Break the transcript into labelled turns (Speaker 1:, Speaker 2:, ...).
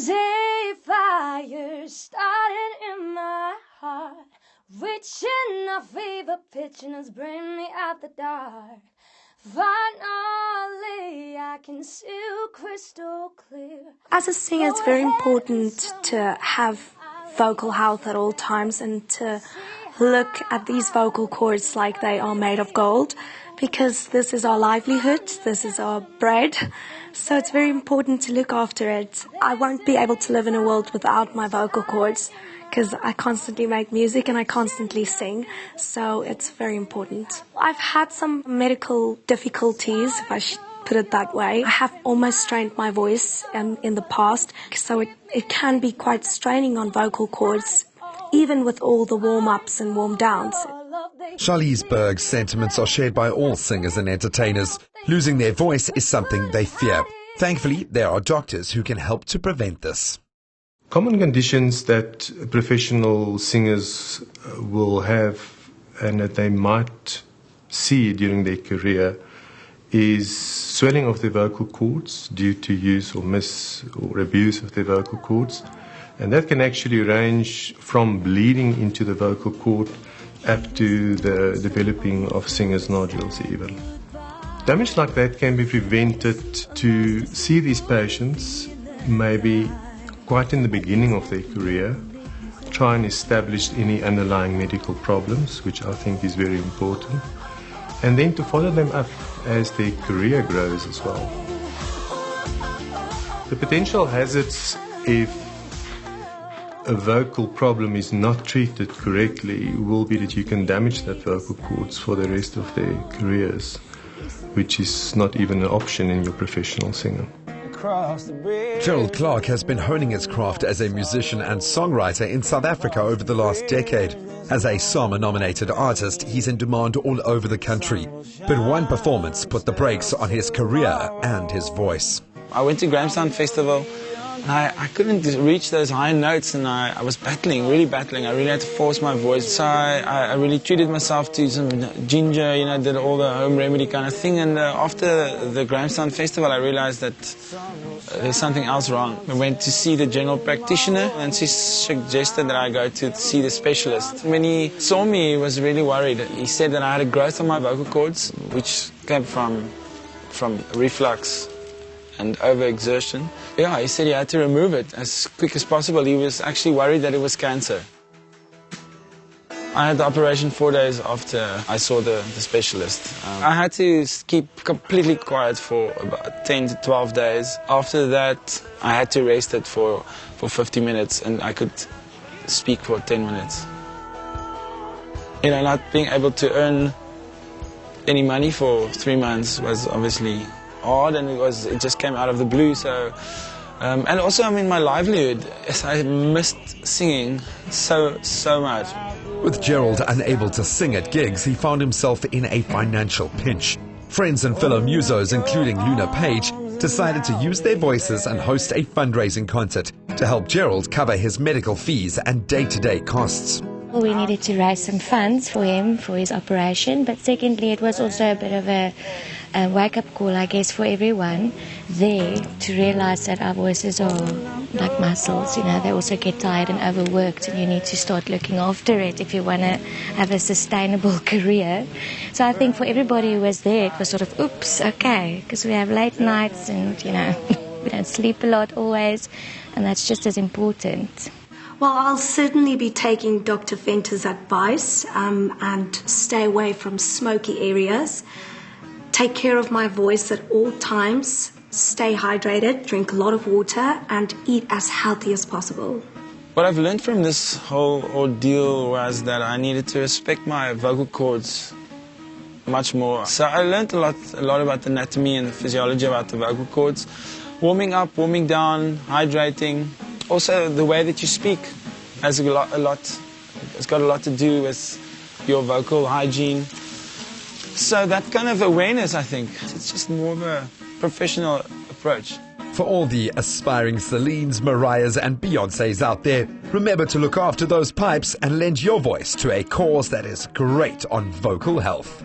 Speaker 1: There's a fire starting in my heart, reaching a fever pitch and it's bringing me out the dark. Finally, I can see you crystal clear.
Speaker 2: As a singer, it's very important to have vocal health at all times and to look at these vocal cords like they are made of gold, because this is our livelihood, this is our bread, so it's very important to look after it. I won't be able to live in a world without my vocal cords, because I constantly make music and I constantly sing, so it's very important. I've had some medical difficulties, if I should put it that way. I have almost strained my voice in the past, so it can be quite straining on vocal cords, even with all the warm-ups and warm-downs.
Speaker 3: Charlize Berg's sentiments are shared by all singers and entertainers. Losing their voice is something they fear. Thankfully, there are doctors who can help to prevent this.
Speaker 4: Common conditions that professional singers will have and that they might see during their career is swelling of their vocal cords due to use or miss or abuse of their vocal cords. And that can actually range from bleeding into the vocal cord up to the developing of singer's nodules even. Damage like that can be prevented to see these patients maybe quite in the beginning of their career, try and establish any underlying medical problems, which I think is very important, and then to follow them up as their career grows as well. The potential hazards if a vocal problem is not treated correctly will be that you can damage that vocal cords for the rest of their careers, which is not even an option in your professional singer.
Speaker 3: Gerald Clarke has been honing his craft as a musician and songwriter in South Africa over the last decade. As a SAMA-nominated artist, he's in demand all over the country. But one performance put the brakes on his career and his voice.
Speaker 5: I went to Grahamstown Festival. I couldn't reach those high notes, and I was battling, really battling. I really had to force my voice. So I really treated myself to some ginger, did all the home remedy kind of thing. And after the Grahamstown Festival, I realized that there's something else wrong. I went to see the general practitioner, and she suggested that I go to see the specialist. When he saw me, he was really worried. He said that I had a growth on my vocal cords, which came from reflux and overexertion. Yeah, he said he had to remove it as quick as possible. He was actually worried that it was cancer. I had the operation 4 days after I saw the specialist. I had to keep completely quiet for about 10 to 12 days. After that, I had to rest it for 50 minutes, and I could speak for 10 minutes. Not being able to earn any money for 3 months was obviously hard, and it just came out of the blue. So, and also, my livelihood. Yes, I missed singing so much.
Speaker 3: With Gerald unable to sing at gigs, he found himself in a financial pinch. Friends and fellow musos, including Luna Page, decided to use their voices and host a fundraising concert to help Gerald cover his medical fees and day-to-day costs.
Speaker 6: We needed to raise some funds for him for his operation, but secondly, it was also a bit of a wake-up call, I guess, for everyone there to realize that our voices are like muscles. They also get tired and overworked, and you need to start looking after it if you want to have a sustainable career. So I think for everybody who was there, it was sort of, oops, okay, because we have late nights and, we don't sleep a lot always, and that's just as important.
Speaker 2: Well, I'll certainly be taking Dr. Venter's advice and stay away from smoky areas. Take care of my voice at all times, stay hydrated, drink a lot of water, and eat as healthy as possible.
Speaker 5: What I've learned from this whole ordeal was that I needed to respect my vocal cords much more. So I learned a lot about the anatomy and the physiology about the vocal cords. Warming up, warming down, hydrating. Also, the way that you speak has it's got a lot to do with your vocal hygiene. So that kind of awareness, I think, it's just more of a professional approach.
Speaker 3: For all the aspiring Celines, Mariahs and Beyoncés out there, remember to look after those pipes and lend your voice to a cause that is great on vocal health.